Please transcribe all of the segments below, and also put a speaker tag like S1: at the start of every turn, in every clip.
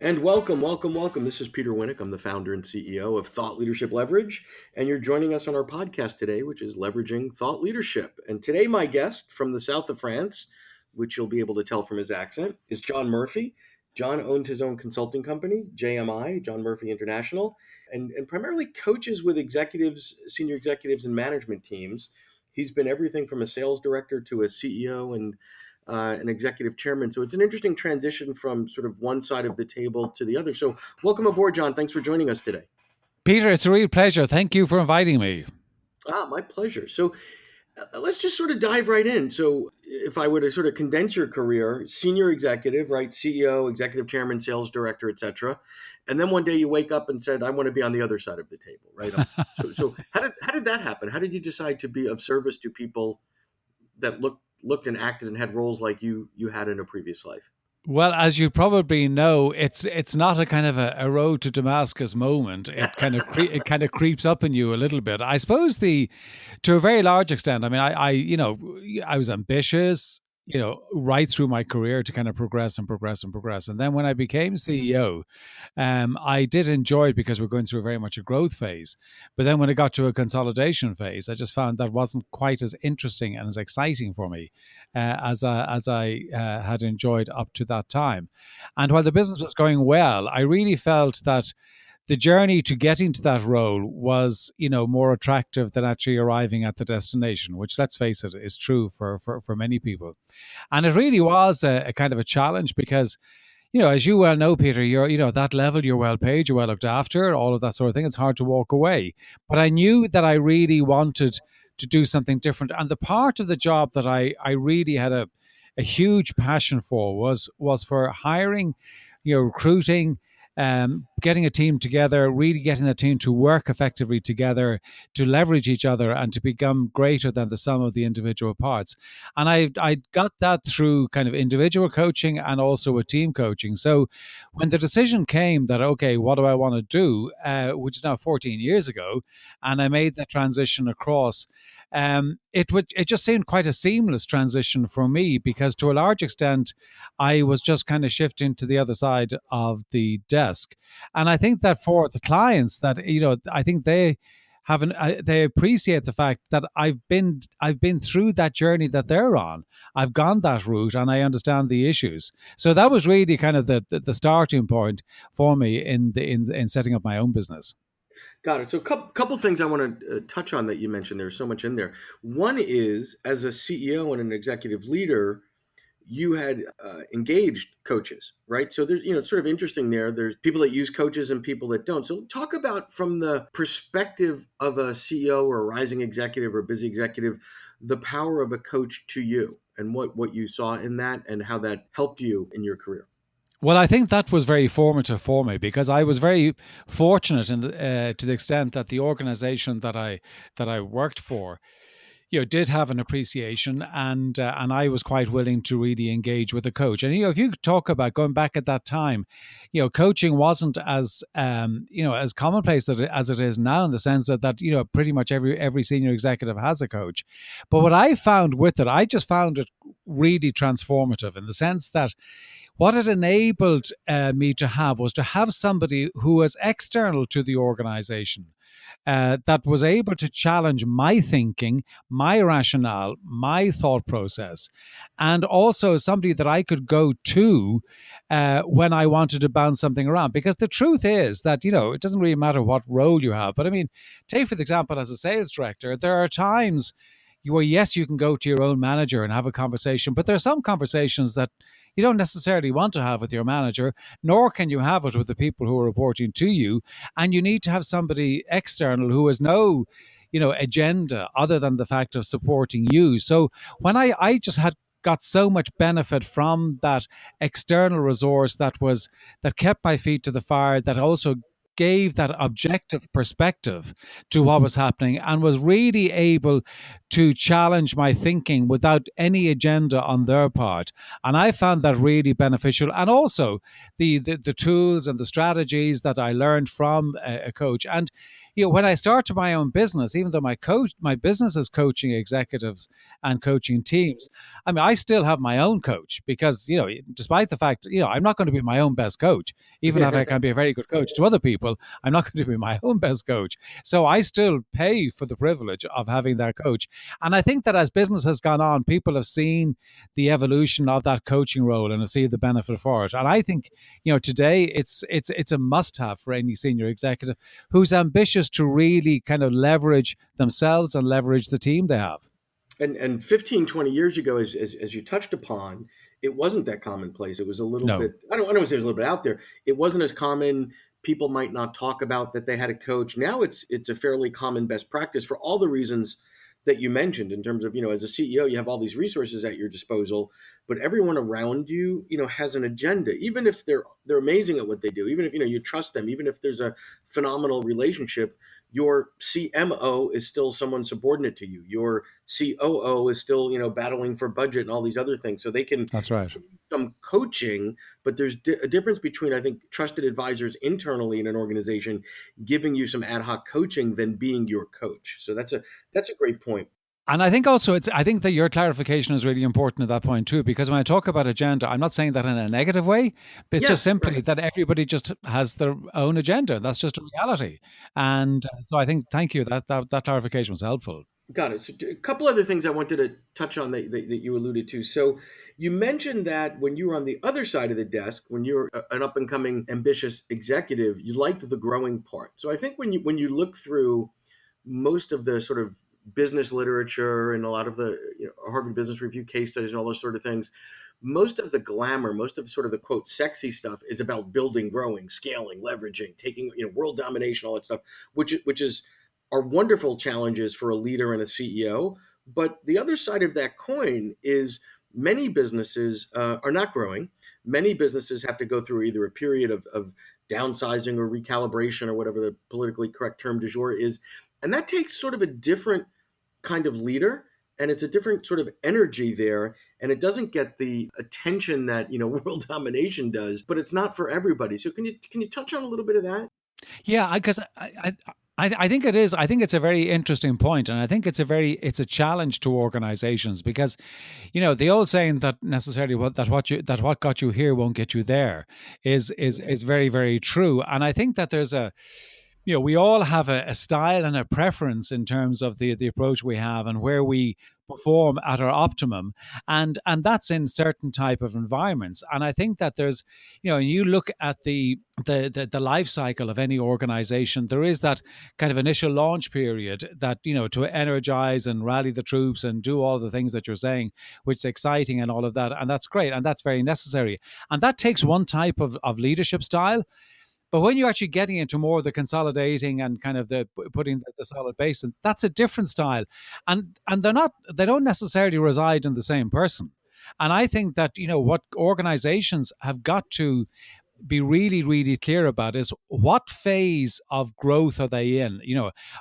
S1: And welcome, welcome, welcome. This is Peter Winick. I'm the founder and CEO of Thought Leadership Leverage. And you're joining us on our podcast today, which is Leveraging Thought Leadership. And today, my guest from the south of France, which you'll be able to tell from his accent, is John Murphy. John owns his own consulting company, JMI, John Murphy International, and primarily coaches with executives, senior executives, and management teams. He's been everything from a sales director to a CEO and an executive chairman. So it's an interesting transition from sort of one side of the table to the other. So welcome aboard, John. Thanks for joining us today.
S2: Peter, it's a real pleasure. Thank you for inviting me.
S1: My pleasure. So let's just sort of dive right in. So if I were to sort of condense your career, senior executive, right, CEO, executive chairman, sales director, etc., and then one day you wake up and said, "I want to be on the other side of the table," right? So how did that happen? How did you decide to be of service to people that looked and acted and had roles like you had in a previous life?
S2: Well, as you probably know, it's not a kind of a road to Damascus moment. It kind of creeps up in you a little bit. I suppose the to a very large extent. I mean, I was ambitious, right through my career to kind of progress and progress and progress. And then when I became CEO, I did enjoy it because we're going through very much a growth phase. But then when it got to a consolidation phase, I just found that wasn't quite as interesting and as exciting for me as I had enjoyed up to that time. And while the business was going well, I really felt that the journey to getting to that role was, more attractive than actually arriving at the destination, which, let's face it, is true for many people. And it really was a kind of a challenge because, as you well know, Peter, at that level, you're well paid, you're well looked after, all of that sort of thing. It's hard to walk away. But I knew that I really wanted to do something different. And the part of the job that I really had a huge passion for was for hiring, recruiting, getting a team together, really getting the team to work effectively together, to leverage each other, and to become greater than the sum of the individual parts. And I got that through kind of individual coaching and also with team coaching. So when the decision came that, okay, what do I want to do, which is now 14 years ago, and I made that transition across. It just seemed quite a seamless transition for me because to a large extent I was just kind of shifting to the other side of the desk. And I think that for the clients that, I think they appreciate the fact that I've been through that journey that they're on. I've gone that route and I understand the issues. So that was really kind of the starting point for me in setting up my own business.
S1: Got it. So, couple things I want to touch on that you mentioned. There's so much in there. One is, as a CEO and an executive leader, you had engaged coaches, right? So there's, it's sort of interesting there. There's people that use coaches and people that don't. So talk about from the perspective of a CEO or a rising executive or busy executive, the power of a coach to you and what you saw in that and how that helped you in your career.
S2: Well, I think that was very formative for me because I was very fortunate to the extent that the organization that I worked for, did have an appreciation, and I was quite willing to really engage with a coach. And if you talk about going back at that time, coaching wasn't as commonplace as it is now in the sense that pretty much every senior executive has a coach. But what I found with it, I just found it really transformative in the sense that what it enabled me to have was to have somebody who was external to the organization, that was able to challenge my thinking, my rationale, my thought process, and also somebody that I could go to when I wanted to bounce something around. Because the truth is that, it doesn't really matter what role you have. But I mean, take for example, as a sales director, there are times where, yes, you can go to your own manager and have a conversation, but there are some conversations that you don't necessarily want to have with your manager, nor can you have it with the people who are reporting to you. And you need to have somebody external who has no, agenda other than the fact of supporting you. So when I just had got so much benefit from that external resource that kept my feet to the fire, that also gave that objective perspective to what was happening and was really able to challenge my thinking without any agenda on their part. And I found that really beneficial. And also the tools and the strategies that I learned from a coach. And when I started my own business, even though my business is coaching executives and coaching teams, I mean, I still have my own coach because, despite the fact, I'm not going to be my own best coach, even if I can be a very good coach to other people, I'm not going to be my own best coach. So I still pay for the privilege of having that coach. And I think that as business has gone on, people have seen the evolution of that coaching role and have seen the benefit for it. And I think, today it's a must have for any senior executive who's ambitious to really kind of leverage themselves and leverage the team they have.
S1: And 15, 20 years ago, as you touched upon, it wasn't that commonplace. It was a little
S2: No,
S1: bit, I don't want to say it was a little bit out there. It wasn't as common. People might not talk about that they had a coach. Now it's a fairly common best practice for all the reasons that you mentioned in terms of, as a CEO, you have all these resources at your disposal, but everyone around you, has an agenda. Even if they're amazing at what they do, even if you trust them, even if there's a phenomenal relationship, your CMO is still someone subordinate to you. Your COO is still, battling for budget and all these other things. So they can
S2: that's right.
S1: some coaching, but there's a difference between, I think, trusted advisors internally in an organization giving you some ad hoc coaching than being your coach. So that's a great point.
S2: And I think also I think that your clarification is really important at that point too, because when I talk about agenda, I'm not saying that in a negative way, but it's just
S1: Yes,
S2: simply
S1: right.
S2: that everybody just has their own agenda. That's just a reality. And so I think, thank you, that clarification was helpful.
S1: Got it. So a couple other things I wanted to touch on that you alluded to. So you mentioned that when you were on the other side of the desk, when you were an up and coming ambitious executive, you liked the growing part. So I think when you look through most of the sort of business literature and a lot of the Harvard Business Review case studies and all those sort of things, most of the glamour, most of sort of the quote sexy stuff is about building, growing, scaling, leveraging, taking world domination, all that stuff, which is are wonderful challenges for a leader and a CEO. But the other side of that coin is many businesses are not growing. Many businesses have to go through either a period of downsizing or recalibration or whatever the politically correct term du jour is. And that takes sort of a different kind of leader, and it's a different sort of energy there, and it doesn't get the attention that world domination does, but it's not for everybody. So can you touch on a little bit of that?
S2: Yeah, because I think it is. I think it's a very interesting point, and I think it's a challenge to organizations because, the old saying that necessarily what got you here won't get you there is very, very true. And I think that there's we all have a style and a preference in terms of the approach we have and where we perform at our optimum, and that's in certain type of environments. And I think that there's, you look at the life cycle of any organization, there is that kind of initial launch period that, to energize and rally the troops and do all the things that you're saying, which is exciting and all of that, and that's great and that's very necessary, and that takes one type of leadership style. But when you're actually getting into more of the consolidating and kind of the putting the solid base, and that's a different style, and they don't necessarily reside in the same person. And I think that, what organizations have got to be really, really clear about is what phase of growth are they in?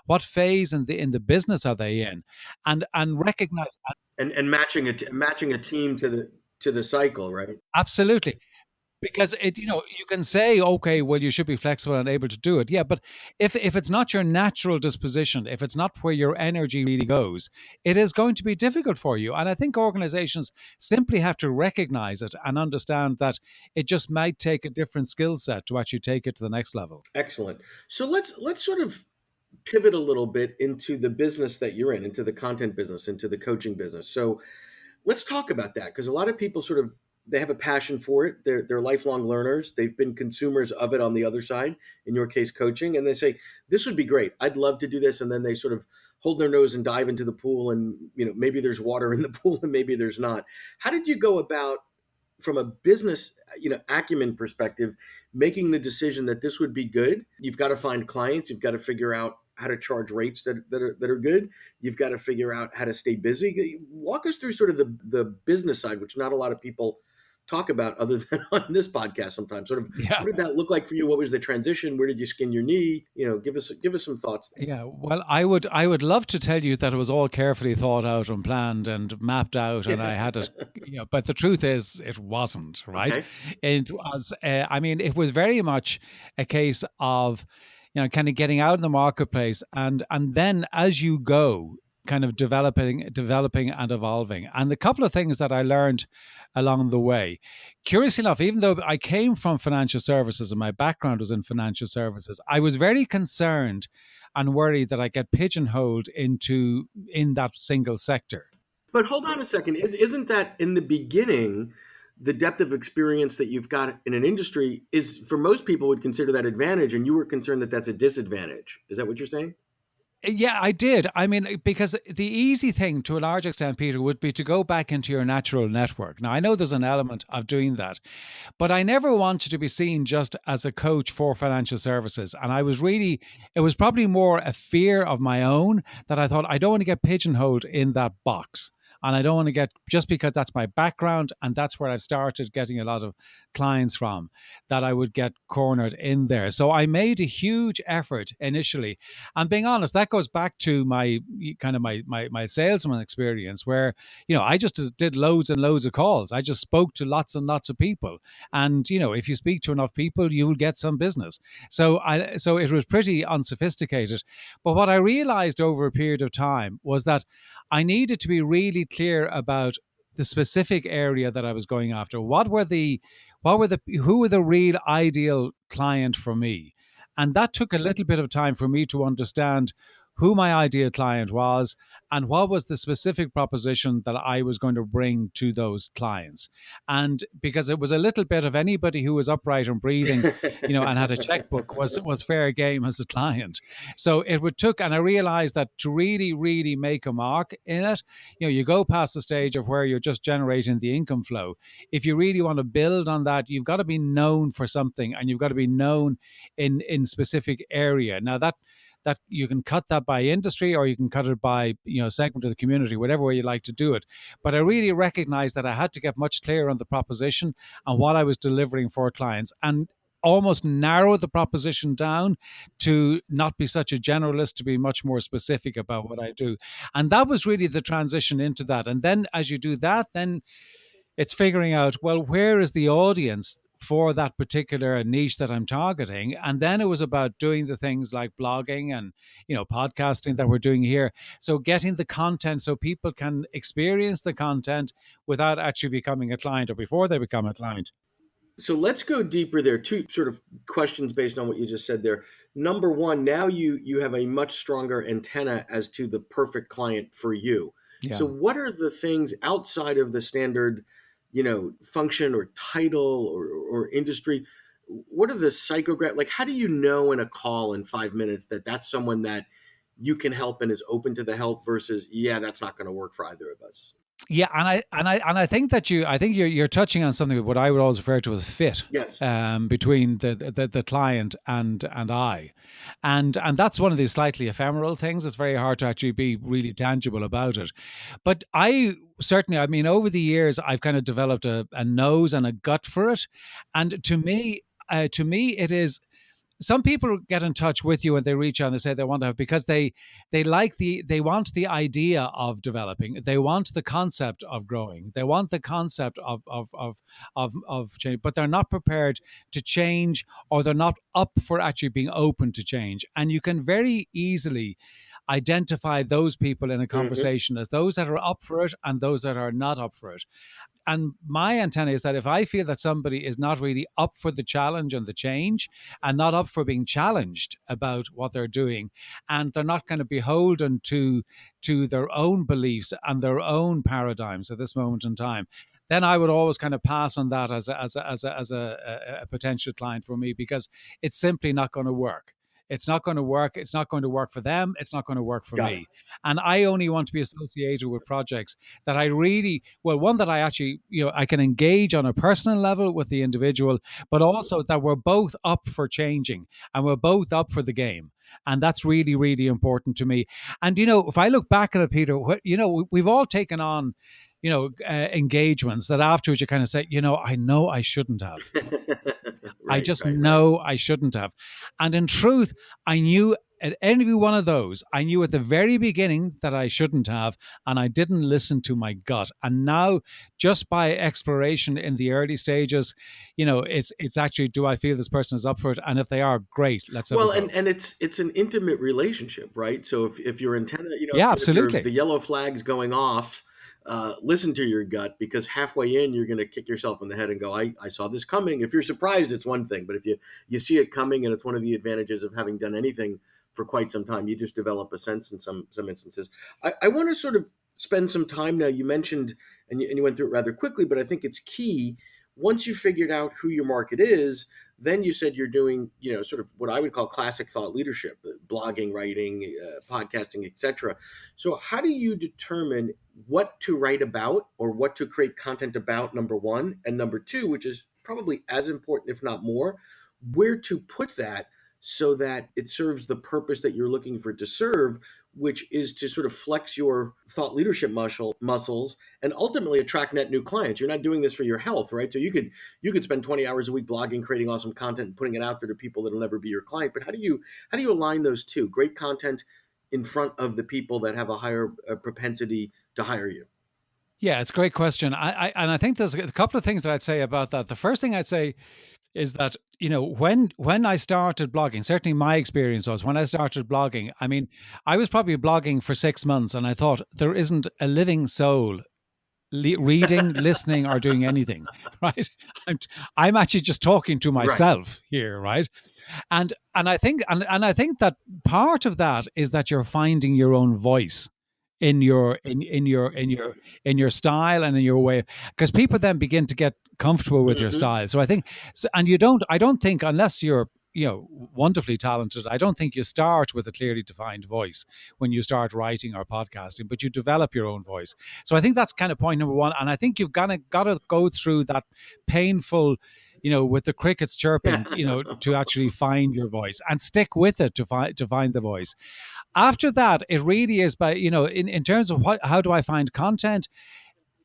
S2: What phase in the business are they in, and recognize.
S1: And matching a team to the cycle, right?
S2: Absolutely. Because you can say, okay, well, you should be flexible and able to do it. Yeah, but if it's not your natural disposition, if it's not where your energy really goes, it is going to be difficult for you. And I think organizations simply have to recognize it and understand that it just might take a different skill set to actually take it to the next level.
S1: Excellent. So let's sort of pivot a little bit into the business that you're in, into the content business, into the coaching business. So let's talk about that, because a lot of people sort of they have a passion for it. They're lifelong learners. They've been consumers of it on the other side, in your case, coaching, and they say, this would be great. I'd love to do this. And then they sort of hold their nose and dive into the pool, and maybe there's water in the pool and maybe there's not. How did you go about, from a business acumen perspective, making the decision that this would be good? You've got to find clients, you've got to figure out how to charge rates that are good, you've got to figure out how to stay busy. Walk us through sort of the business side, which not a lot of people talk about other than on this podcast sometimes. Sort of,
S2: Yeah.
S1: what did that look like for you? What was the transition? Where did you skin your knee? Give us some thoughts there.
S2: Yeah, well, I would love to tell you that it was all carefully thought out and planned and mapped out, and I
S1: Yeah.
S2: had it. But the truth is, it wasn't. Right?
S1: Okay.
S2: It was. I mean, it was very much a case of, kind of getting out in the marketplace, and then as you go, kind of developing and evolving. And the couple of things that I learned along the way, curiously enough, even though I came from financial services and my background was in financial services, I was very concerned and worried that I get pigeonholed in that single sector.
S1: But hold on a second. Isn't that in the beginning, the depth of experience that you've got in an industry is for most people would consider that advantage, and you were concerned that that's a disadvantage. Is that what you're saying?
S2: Yeah, I did. I mean, because the easy thing to a large extent, Peter, would be to go back into your natural network. Now, I know there's an element of doing that, but I never wanted to be seen just as a coach for financial services. And it was probably more a fear of my own that I thought I don't want to get pigeonholed in that box. And I don't want to get, just because that's my background and that's where I started getting a lot of clients from, that I would get cornered in there. So I made a huge effort initially. And being honest, that goes back to my kind of my salesman experience where, I just did loads and loads of calls. I just spoke to lots and lots of people. And, if you speak to enough people, you will get some business. So it was pretty unsophisticated. But what I realized over a period of time was that I needed to be really clear about the specific area that I was going after. Who were the real ideal client for me? And that took a little bit of time for me to understand who my ideal client was and what was the specific proposition that I was going to bring to those clients. And because it was a little bit of anybody who was upright and breathing, and had a checkbook was fair game as a client. So it would took, and I realized that to really, really make a mark in it, you go past the stage of where you're just generating the income flow. If you really want to build on that, you've got to be known for something, and you've got to be known in specific area. Now that you can cut that by industry, or you can cut it by segment of the community, whatever way you like to do it. But I really recognized that I had to get much clearer on the proposition and what I was delivering for clients, and almost narrow the proposition down to not be such a generalist, to be much more specific about what I do. And that was really the transition into that. And then as you do that, then it's figuring out, well, where is the audience for that particular niche that I'm targeting? And then it was about doing the things like blogging and, podcasting that we're doing here. So getting the content so people can experience the content without actually becoming a client or before they become a client.
S1: So let's go deeper there. Two sort of questions based on what you just said there. Number one, now you have a much stronger antenna as to the perfect client for you. So
S2: Yeah.
S1: what are the things outside of the standard, function or title or industry? What are the psychograph, like how do you know in a call in 5 minutes that that's someone that you can help and is open to the help versus, yeah, that's not going to work for either of us?
S2: Yeah, and I think that I think you're touching on something what I would always refer to as fit,
S1: Yes.
S2: between the client and I, and that's one of these slightly ephemeral things. It's very hard to actually be really tangible about it. But I certainly, I mean, over the years, I've kind of developed a nose and a gut for it, and to me, it is, some people get in touch with you and they reach out and they say they want to have, because they want the idea of developing, they want the concept of growing, they want the concept of change, but they're not prepared to change, or they're not up for actually being open to change. And you can very easily identify those people in a
S1: Hmm.
S2: conversation as those that are up for it and those that are not up for it. And my antenna is that if I feel that somebody is not really up for the challenge and the change, and not up for being challenged about what they're doing, and they're not kind of beholden to their own beliefs and their own paradigms at this moment in time, then I would always kind of pass on that as a potential client for me, because it's simply not going to work. It's not going to work. It's not going to work for them. It's not going to work for
S1: Got it.
S2: me. And I only want to be associated with projects that I really, well, one that I actually, I can engage on a personal level with the individual, but also that we're both up for changing and we're both up for the game. And that's really, really important to me. And, if I look back at it, Peter, we've all taken on engagements that afterwards you kind of say, I know I shouldn't have. I
S1: Right,
S2: just
S1: right, right.
S2: know I shouldn't have. And in truth, I knew at every one of those, I knew at the very beginning that I shouldn't have, and I didn't listen to my gut. And now, just by exploration in the early stages, it's actually, do I feel this person is up for it? And if they are, great, let's have a
S1: Well,
S2: go.
S1: and it's an intimate relationship, right? So if your antenna,
S2: Yeah,
S1: if your
S2: absolutely.
S1: the yellow flag's going off, listen to your gut, because halfway in you're going to kick yourself in the head and go, I saw this coming. If you're surprised, it's one thing, but if you see it coming, and it's one of the advantages of having done anything for quite some time, you just develop a sense in some instances. I want to sort of spend some time now. You mentioned, and you went through it rather quickly, but I think it's key. Once you figured out who your market is, then you said you're doing, sort of what I would call classic thought leadership, blogging, writing, podcasting, etc. So how do you determine what to write about or what to create content about, number one, and number two, which is probably as important if not more, where to put that so that it serves the purpose that you're looking for it to serve, which is to sort of flex your thought leadership muscles and ultimately attract net new clients. You're not doing this for your health, right? So you could spend 20 hours a week blogging, creating awesome content, and putting it out there to people that'll never be your client. But how do you align those two? Great content in front of the people that have a higher propensity to hire you.
S2: Yeah, it's a great question. And I think there's a couple of things that I'd say about that. The first thing I'd say is that when I started blogging, certainly my experience was when I started blogging. I mean, I was probably blogging for 6 months, and I thought there isn't a living soul reading, listening, or doing anything. Right? I'm I'm actually just talking to
S1: Right.
S2: myself here, right? And I think that part of that is that you're finding your own voice in your style and in your way, because people then begin to get comfortable with your
S1: Hmm.
S2: style. So I think, so, and I don't think, unless you're wonderfully talented, I don't think you start with a clearly defined voice when you start writing or podcasting, but you develop your own voice. So I think that's kind of point number one, and I think you've got to go through that painful, with the crickets chirping, to actually find your voice and stick with it to find the voice. After that, it really is by, in terms of how do I find content?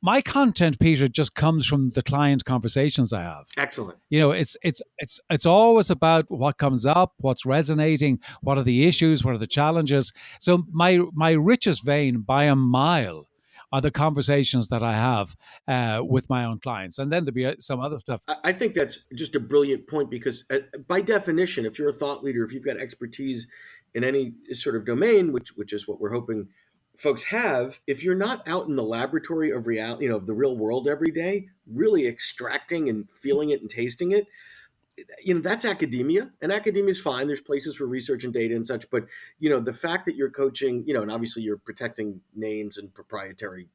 S2: My content, Peter, just comes from the client conversations I have.
S1: Excellent.
S2: It's always about what comes up, what's resonating, what are the issues, what are the challenges. So my richest vein by a mile are the conversations that I have with my own clients, and then there'll be some other stuff.
S1: I think that's just a brilliant point because, by definition, if you're a thought leader, if you've got expertise in any sort of domain, which is what we're hoping folks have, if you're not out in the laboratory of reality, of the real world every day, really extracting and feeling it and tasting it, that's academia, and academia is fine. There's places for research and data and such, but the fact that you're coaching, and obviously you're protecting names and proprietary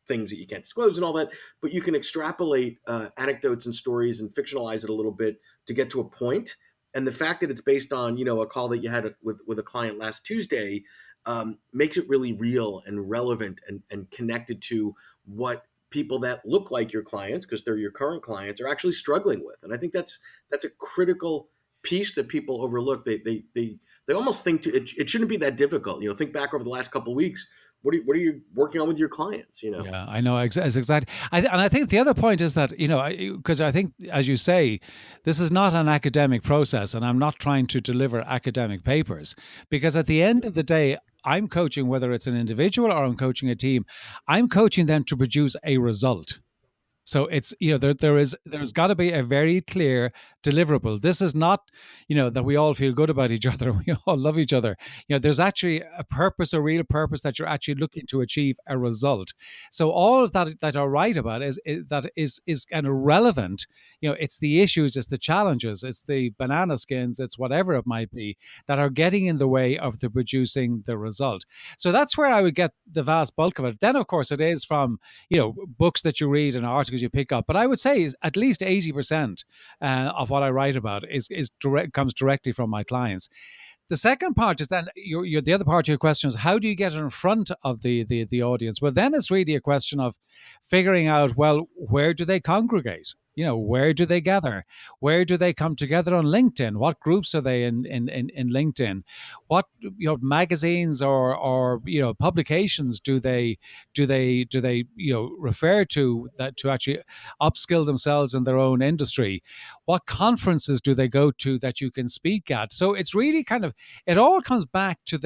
S1: things that you can't disclose and all that, but you can extrapolate anecdotes and stories and fictionalize it a little bit to get to a point. And the fact that it's based on a call that you had with a client last Tuesday makes it really real and relevant and connected to what people that look like your clients, because they're your current clients, are actually struggling with. And I think that's a critical piece that people overlook. They almost think it shouldn't be that difficult. Think back over the last couple of weeks. What are you working on with your clients?
S2: Yeah, I know. It's exactly. And I think the other point is that, because I think, as you say, this is not an academic process, and I'm not trying to deliver academic papers, because at the end of the day, I'm coaching, whether it's an individual or I'm coaching a team, I'm coaching them to produce a result. So it's, there's got to be a very clear deliverable. This is not, that we all feel good about each other and we all love each other. There's actually a purpose, a real purpose, that you're actually looking to achieve a result. So all of that I write about is kind of relevant. It's the issues, it's the challenges, it's the banana skins, it's whatever it might be that are getting in the way of the producing the result. So that's where I would get the vast bulk of it. Then, of course, it is from books that you read and articles you pick up. But I would say at least 80% of what I write about is comes directly from my clients. The second part is then the other part of your question is how do you get in front of the audience? Well, then it's really a question of figuring out, well, where do they congregate? Where do they gather? Where do they come together on LinkedIn? What groups are they in LinkedIn? What magazines or publications do they refer to that to actually upskill themselves in their own industry? What conferences do they go to that you can speak at? So it's really kind of, it all comes back to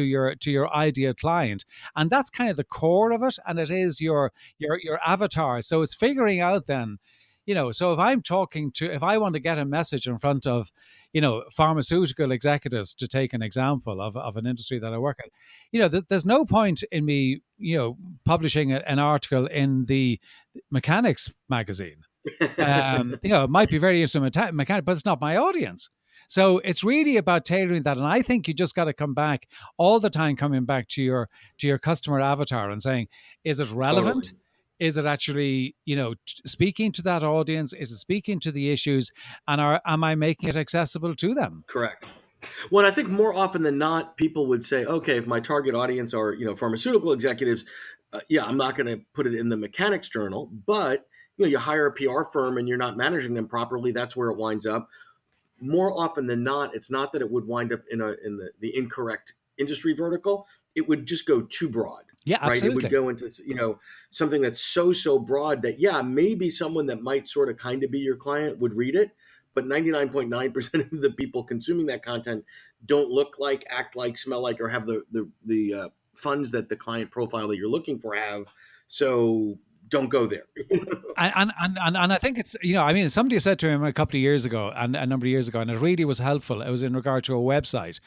S2: your ideal client, and that's kind of the core of it, and it is your avatar. So it's figuring out then, so if I want to get a message in front of, pharmaceutical executives, to take an example of an industry that I work in, there's no point in me, publishing an article in the mechanics magazine. It might be very interesting mechanic, but it's not my audience. So it's really about tailoring that, and I think you just got to come back all the time, coming back to your customer avatar and saying, is it
S1: Totally.
S2: relevant? Is it actually, speaking to that audience? Is it speaking to the issues? And am I making it accessible to them?
S1: Correct. Well, I think more often than not, people would say, okay, if my target audience are, pharmaceutical executives, yeah, I'm not going to put it in the mechanics journal, but you hire a PR firm and you're not managing them properly, that's where it winds up. More often than not, it's not that it would wind up in the incorrect industry vertical. It would just go too broad,
S2: Yeah,
S1: right? It would
S2: absolutely.
S1: go into something that's so broad that, yeah, maybe someone that might sort of kind of be your client would read it, but 99.9% of the people consuming that content don't look like, act like, smell like, or have the funds that the client profile that you're looking for have. So don't go there.
S2: And I think it's, I mean, somebody said to him a couple of years ago, and a number of years ago, and it really was helpful. It was in regard to a website.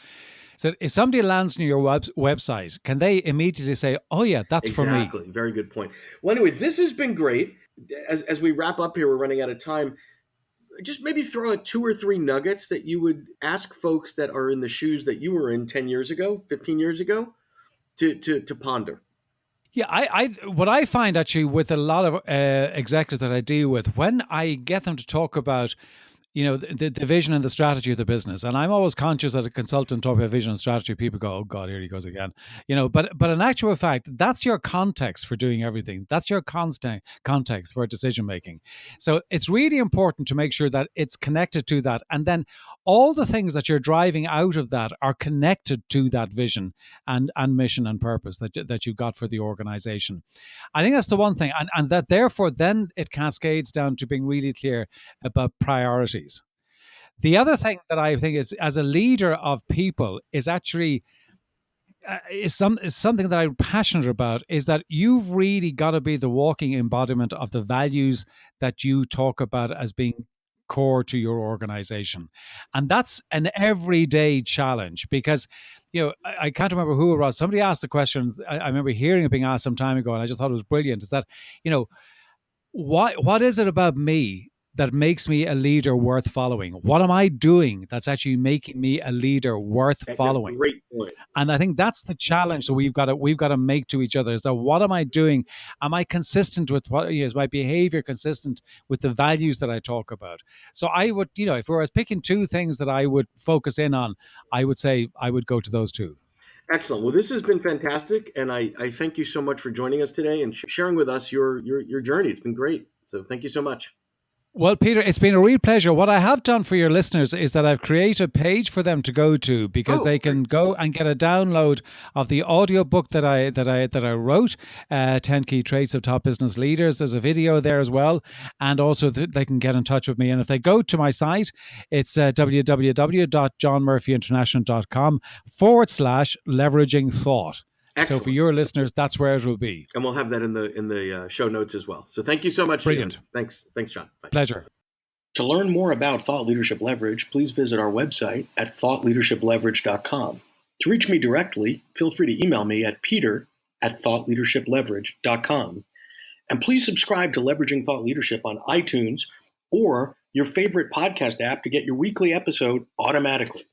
S2: So if somebody lands near your website, can they immediately say, "Oh yeah, that's for me"?
S1: Exactly. Very good point. Well, anyway, this has been great. As we wrap up here, we're running out of time. Just maybe throw out two or three nuggets that you would ask folks that are in the shoes that you were in 10 years ago, 15 years ago, to ponder.
S2: Yeah, I what I find actually with a lot of executives that I deal with, when I get them to talk about, the vision and the strategy of the business, and I'm always conscious that a consultant talk about vision and strategy, people go, "Oh God, here he goes again," But in actual fact, that's your context for doing everything. That's your constant context for decision making. So it's really important to make sure that it's connected to that, and then all the things that you're driving out of that are connected to that vision and mission and purpose that you got for the organization. I think that's the one thing, and that therefore then it cascades down to being really clear about priorities. The other thing that I think is, as a leader of people, is actually is something that I'm passionate about, is that you've really got to be the walking embodiment of the values that you talk about as being core to your organization. And that's an everyday challenge because, I can't remember who it was. Somebody asked the question. I remember hearing it being asked some time ago, and I just thought it was brilliant. Is that, you know, what is it about me that makes me a leader worth following? What am I doing that's actually making me a leader worth
S1: No,
S2: following?
S1: great point.
S2: And I think that's the challenge that we've got to make to each other, is that what am I doing? Am I consistent with what is my behavior consistent with the values that I talk about? So I would, if I was picking two things that I would focus in on, I would say I would go to those two.
S1: Excellent. Well, this has been fantastic, and I thank you so much for joining us today and sharing with us your journey. It's been great. So thank you so much.
S2: Well, Peter, it's been a real pleasure. What I have done for your listeners is that I've created a page for them to go to, because
S1: Oh,
S2: they
S1: great.
S2: can go and get a download of the audio book that I wrote, 10 Key Traits of Top Business Leaders. There's a video there as well, and also they can get in touch with me. And if they go to my site, it's www.johnmurphyinternational.com/leveraging thought. So for
S1: Excellent.
S2: your listeners, that's where it will be.
S1: And we'll have that in the show notes as well. So thank you so much, Jan.
S2: Brilliant.
S1: Thanks, John. Bye.
S2: Pleasure.
S1: To learn more about Thought Leadership Leverage, please visit our website at thoughtleadershipleverage.com. To reach me directly, feel free to email me at peter@thoughtleadershipleverage.com. And please subscribe to Leveraging Thought Leadership on iTunes or your favorite podcast app to get your weekly episode automatically.